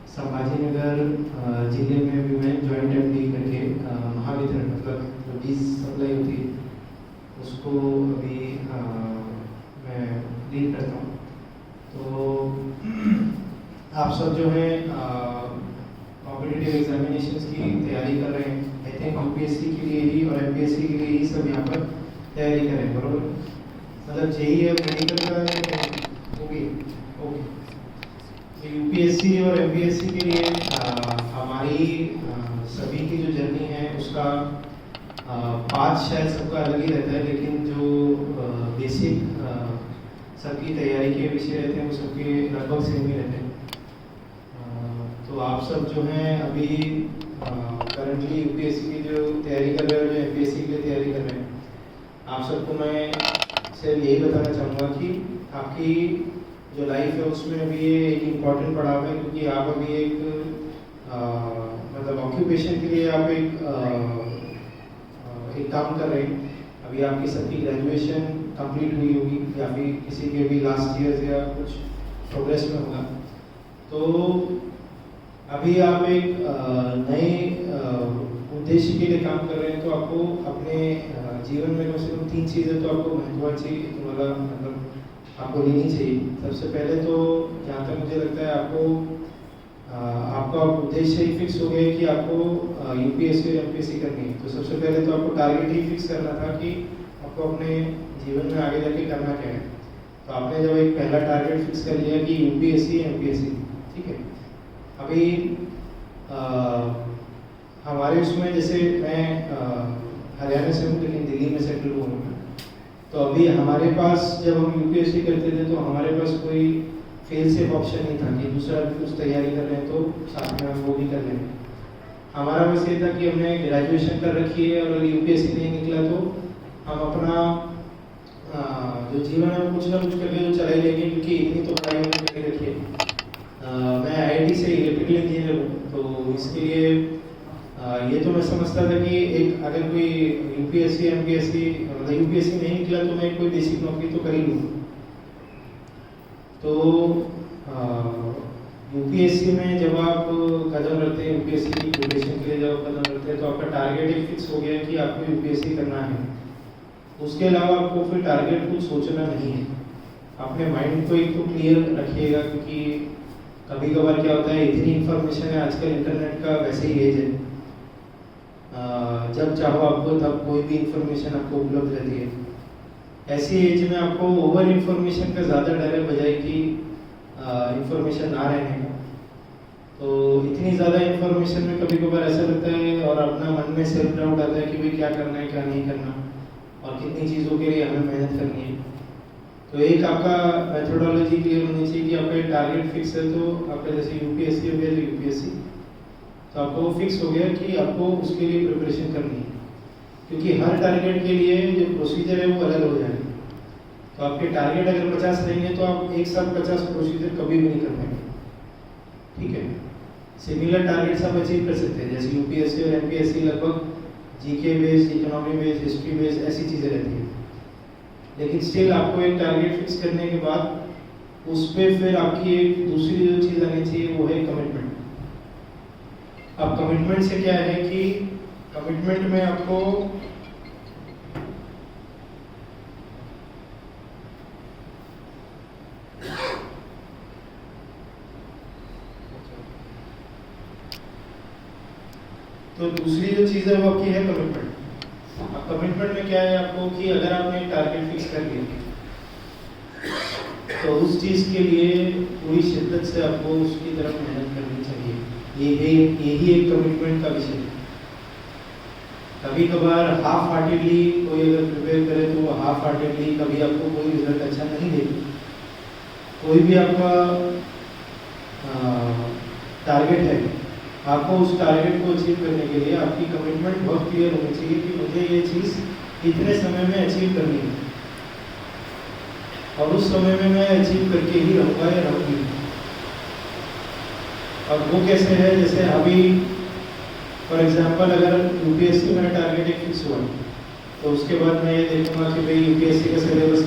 संभाजीनगर जिले में भी मैं जॉइंट एमडी करके महावितरण मतलब जो बीज सप्लाई होती है उसको अभी मैं डील करता हूँ। तो आप सब जो है कॉम्पिटिटिव एग्जामिनेशंस की तैयारी कर रहे हैं। आई थिंक यूपीएससी के लिए ही और एमपीएससी के लिए ही सब यहाँ पर तैयारी कर रहे हैं, बरोबर? मतलब जेईई और मेडिकल का ओके। यूपीएससी और एमपीएससी के लिए हमारी सभी की जो जर्नी है उसका पाथ शायद सबका अलग ही रहता है, लेकिन जो बेसिक सबकी तैयारी के विषय रहते हैं वो सबके लगभग सेम ही रहते हैं। तो आप सब जो हैं अभी करंटली यूपीएससी की जो तैयारी कर रहे हो, जो एमपीएससी के लिए तैयारी कर रहे हैं, आप सबको मैं सिर्फ यही बताना चाहूँगा कि आपकी जो लाइफ है उसमें अभी ये एक इम्पॉर्टेंट पड़ाव है, क्योंकि आप अभी एक मतलब ऑक्यूपेशन के लिए आप एक काम कर रहे हैं। अभी आपकी सबकी ग्रेजुएशन कंप्लीट हुई होगी या फिर किसी के भी लास्ट ईयर या कुछ प्रोग्रेस में होगा। तो अभी आप एक नए उद्देश्य के लिए काम कर रहे हैं। तो आपको अपने जीवन में कम से कम 3 चीज़ें तो आपको महत्वाकांक्षी तुम्हारा मतलब आपको लेनी चाहिए। सबसे पहले तो जहाँ तक मुझे लगता है आपको आपका उद्देश्य ही फिक्स हो गया कि आपको यूपीएससी और एमपीएससी करनी है। तो सबसे पहले तो आपको टारगेट ही फिक्स करना था कि आपको अपने जीवन में आगे जाके करना क्या है। तो आपने जब एक पहला टारगेट फिक्स कर लिया कि यूपीएससी एमपीएससी, ठीक है। अभी हमारे उसमें जैसे मैं हरियाणा से हूँ लेकिन दिल्ली में सेटल हुआ हूँ। तो अभी हमारे पास जब हम यूपीएससी करते थे तो हमारे पास कोई फेल सेफ ऑप्शन नहीं था कि दूसरा भी कुछ तैयारी कर रहे हैं तो साथ में हम वो भी कर लेंगे। हमारा बस ये था कि हमने ग्रेजुएशन कर रखी है और यूपीएससी नहीं निकला तो हम अपना जो जीवन है कुछ ना कुछ करके जो चला ही लेंगे, क्योंकि इतनी तो पढ़ाई हमने करके रखी है। मैं आईआईटी से इलेक्ट्रिकल इंजीनियर हूँ, तो इसके लिए ये तो मैं समझता था कि एक अगर कोई यूपीएससी एमपीएससी मतलब यूपीएससी नहीं निकला तो मैं कोई बेसिक नौकरी तो कर ही लूँ। तो यूपीएससी में जब आप कदम रखते हैं, यूपीएससी की प्रिपरेशन के लिए जब कदम रखते हैं तो आपका टारगेट एक फिक्स हो गया कि आपको यूपीएससी करना है। उसके अलावा आपको फिर टारगेट कुछ सोचना नहीं है। अपने माइंड को एक तो क्लियर रखिएगा, क्योंकि कभी कभार क्या होता है इतनी इन्फॉर्मेशन है आजकल, इंटरनेट का वैसे ही एज है, जब चाहो आपको तब कोई भी इंफॉर्मेशन आपको उपलब्ध रहती है। ऐसी एज में आपको ओवर इन्फॉर्मेशन का ज़्यादा डर है बजाय कि इन्फॉर्मेशन ना रहने का। तो इतनी ज़्यादा इन्फॉर्मेशन में कभी कभार ऐसा लगता है और अपना मन में सेल्फ डाउट आता है कि भाई क्या करना है क्या नहीं करना और कितनी चीज़ों के लिए हमें मेहनत करनी है। तो एक आपका मेथोडोलॉजी क्लियर होनी चाहिए कि आपका एक टारगेट फिक्स है। तो आपका जैसे यूपीएससी हो गया तो यूपीएससी तो आपको फिक्स हो गया कि आपको उसके लिए प्रिपरेशन करनी है, क्योंकि हर टारगेट के लिए जो प्रोसीजर है वो अलग हो जाएगा। तो आपके टारगेट अगर 50 रहेंगे तो आप एक साथ 50 प्रोसीजर कभी भी नहीं कर पाएंगे, ठीक है। सिमिलर टारगेट्स आप अचीव कर सकते हैं, जैसे यूपीएससी और एमपीएससी लगभग GK based, economy based, history based ऐसी चीज़ें रहती हैं। लेकिन स्टिल आपको एक टारगेट फिक्स करने के बाद उस पर फिर आपकी एक दूसरी जो चीज़ आनी चाहिए वो है कमिटमेंट। अब कमिटमेंट से क्या है कि कमिटमेंट में आपको तो दूसरी जो चीज़ है वो आपकी है कमिटमेंट। अब कमिटमेंट में क्या है आपको कि अगर आपने एक टारगेट फिक्स कर लिया तो उस चीज़ के लिए पूरी शिद्दत से आपको उसकी तरफ मेहनत करनी चाहिए। यही एक कमिटमेंट का विषय है। कभी कभार हाफ हार्टेडली कोई अगर प्रिपेयर करे तो वो हाफ हार्टेडली कभी आपको कोई रिजल्ट अच्छा नहीं देगा। कोई भी आपका टारगेट है, आपको उस टारगेट को अचीव करने के लिए आपकी कमिटमेंट बहुत क्लियर होनी चाहिए कि मुझे ये चीज़ इतने समय में अचीव करनी है और उस समय में मैं अचीव करके ही रहूँगा या रहूँगी। और वो कैसे है, जैसे अभी फॉर एग्जांपल अगर यूपीएससी मेरा टारगेट एक फिक्स हुआ तो उसके बाद मैं ये देखूंगा कि भाई यूपीएससी का सिलेबस